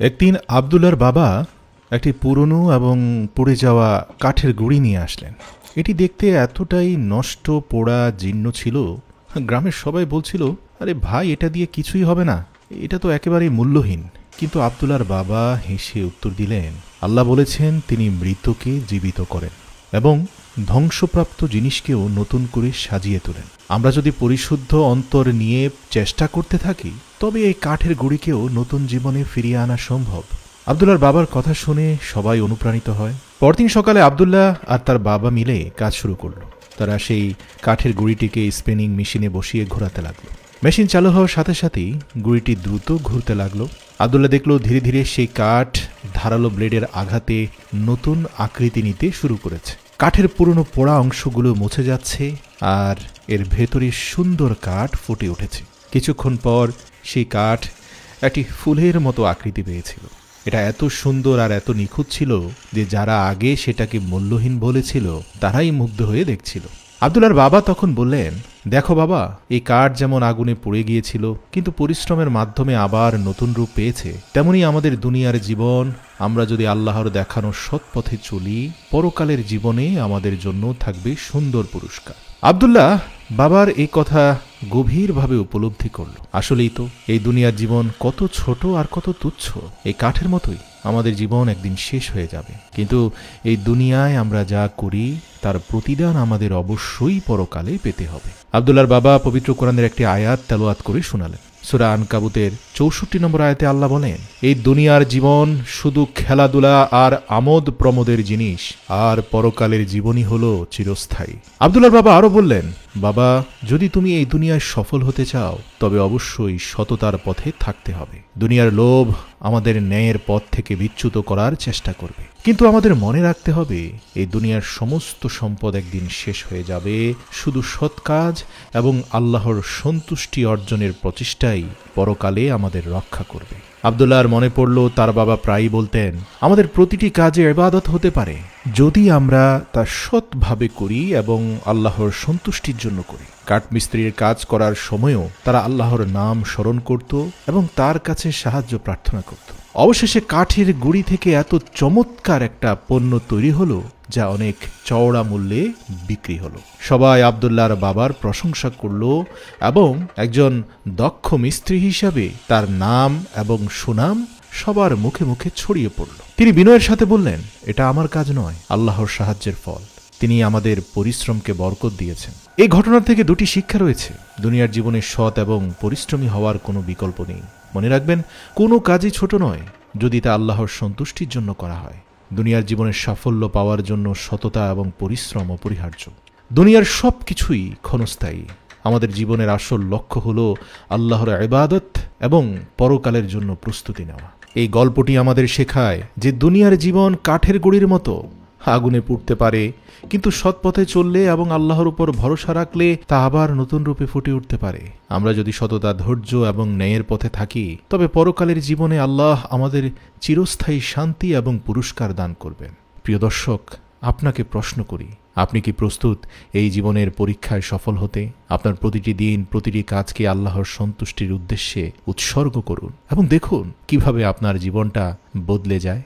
একদিন আবদুল্লার বাবা একটি পুরনো এবং পুড়ে যাওয়া কাঠের গুঁড়ি নিয়ে আসলেন। এটি দেখতে এতটাই নষ্ট, পোড়া, জীর্ণ ছিল, গ্রামের সবাই বলছিল, আরে ভাই, এটা দিয়ে কিছুই হবে না, এটা তো একেবারেই মূল্যহীন। কিন্তু আবদুল্লার বাবা হেসে উত্তর দিলেন, আল্লাহ বলেছেন তিনি মৃতকে জীবিত করেন এবং ধ্বংসপ্রাপ্ত জিনিসকেও নতুন করে সাজিয়ে তোলেন। আমরা যদি পরিশুদ্ধ অন্তর নিয়ে চেষ্টা করতে থাকি, তবে এই কাঠের গুঁড়িকেও নতুন জীবনে ফিরিয়ে আনা সম্ভব। আবদুল্লার বাবার কথা শুনে সবাই অনুপ্রাণিত হয়। পরদিন সকালে আবদুল্লাহ আর তার বাবা মিলে কাজ শুরু করল। তারা সেই কাঠের গুঁড়িটিকে স্পিনিং মেশিনে বসিয়ে ঘোরাতে লাগলো। মেশিন চালু হওয়ার সাথে সাথেই গুঁড়িটি দ্রুত ঘুরতে লাগলো। আবদুল্লাহ দেখল ধীরে ধীরে সেই কাঠ ধারালো ব্লেডের আঘাতে নতুন আকৃতি নিতে শুরু করেছে। কাঠের পুরনো পোড়া অংশগুলো মুছে যাচ্ছে আর এর ভেতরে সুন্দর কাঠ ফুটে উঠেছে। কিছুক্ষণ পর সেই কাঠ একটি ফুলের মতো আকৃতি পেয়েছিল। এটা এত সুন্দর আর এত নিখুঁত ছিল যে যারা আগে সেটাকে মূল্যহীন বলেছিল তারাই মুগ্ধ হয়ে দেখছিল। আবদুল্লার বাবা তখন বললেন, দেখো বাবা, এই কাঠ যেমন আগুনে পুড়ে গিয়েছিল কিন্তু পরিশ্রমের মাধ্যমে আবার নতুন রূপ পেয়েছে, তেমনি আমাদের দুনিয়ার জীবন, আমরা যদি আল্লাহর দেখানো সৎ পথে চলি, পরকালের জীবনে আমাদের জন্য থাকবে সুন্দর পুরস্কার। আবদুল্লাহ বাবার এই কথা গভীরভাবে উপলব্ধি করল। আসলেই তো এই দুনিয়ার জীবন কত ছোট আর কত তুচ্ছ। এই কাঠের মতোই আমাদের জীবন একদিন শেষ হয়ে যাবে, কিন্তু এই দুনিয়ায় আমরা যা করি তার প্রতিদান আমাদের অবশ্যই পরকালে পেতে হবে। আবদুল্লাহর বাবা পবিত্র কোরআনের একটি আয়াত তেলাওয়াত করে শোনালেন। সূরা আনকাবুতের ৬৪ নম্বর আয়াতে আল্লাহ বলেন, এই দুনিয়ার জীবন শুধু খেলাধুলা আর আমোদ প্রমোদের জিনিস, আর পরকালের জীবনই হলো চিরস্থায়ী। আবদুল্লাহর বাবা আরো বললেন, বাবা, যদি তুমি এই দুনিয়ায় সফল হতে চাও তবে অবশ্যই সততার পথে থাকতে হবে। দুনিয়ার লোভ আমাদের ন্যায়ের পথ থেকে বিচ্যুত করার চেষ্টা করবে, কিন্তু আমাদের মনে রাখতে হবে এই দুনিয়ার সমস্ত সম্পদ একদিন শেষ হয়ে যাবে। শুধু সৎ কাজ এবং আল্লাহর সন্তুষ্টি অর্জনের প্রচেষ্টাই পরকালে আমাদের রক্ষা করবে। আবদুল্লাহর মনে পড়ল তার বাবা প্রায়ই বলতেন, আমাদের প্রতিটি কাজে ইবাদত হতে পারে যদি আমরা তা সৎভাবে করি এবং আল্লাহর সন্তুষ্টির জন্য করি। কাঠমিস্ত্রির কাজ করার সময়ও তারা আল্লাহর নাম স্মরণ করত এবং তার কাছে সাহায্য প্রার্থনা করত। অবশেষে কাঠের গুঁড়ি থেকে এত চমৎকার একটা পণ্য তৈরি হলো যা অনেক চওড়া মূল্যে বিক্রি হলো। সবাই আবদুল্লাহর বাবার প্রশংসা করল এবং একজন দক্ষ মিস্ত্রি হিসাবে তার নাম এবং সুনাম সবার মুখে মুখে ছড়িয়ে পড়ল। তিনি বিনয়ের সাথে বললেন, এটা আমার কাজ নয়, আল্লাহর সাহায্যের ফল। তিনি আমাদের পরিশ্রমকে বরকত দিয়েছেন। এই ঘটনার থেকে দুটি শিক্ষা রয়েছে। দুনিয়ার জীবনে সৎ এবং পরিশ্রমী হওয়ার কোনো বিকল্প নেই। মনে রাখবেন, কোনো কাজই ছোট নয় যদি তা আল্লাহর সন্তুষ্টির জন্য করা হয়। দুনিয়ার জীবনের সাফল্য পাওয়ার জন্য সততা এবং পরিশ্রম অপরিহার্য। দুনিয়ার সব কিছুই ক্ষণস্থায়ী। আমাদের জীবনের আসল লক্ষ্য হল আল্লাহর ইবাদত এবং পরকালের জন্য প্রস্তুতি নেওয়া। এই গল্পটি আমাদের শেখায় যে দুনিয়ার জীবন কাঠের গুঁড়ির মতো, আগুনে পুড়তে পারে, কিন্তু সৎ পথে চললে এবং আল্লাহর উপর ভরসা রাখলে তা আবার নতুন রূপে ফুটে উঠতে পারে। আমরা যদি সততা, ধৈর্য এবং ন্যায়ের পথে থাকি, তবে পরকালের জীবনে আল্লাহ আমাদের চিরস্থায়ী শান্তি এবং পুরস্কার দান করবেন। প্রিয় দর্শক, আপনাকে প্রশ্ন করি, আপনি কি প্রস্তুত এই জীবনের পরীক্ষায় সফল হতে? আপনার প্রতিটি দিন, প্রতিটি কাজকে আল্লাহর সন্তুষ্টির উদ্দেশ্যে উৎসর্গ করুন এবং দেখুন কিভাবে আপনার জীবনটা বদলে যায়।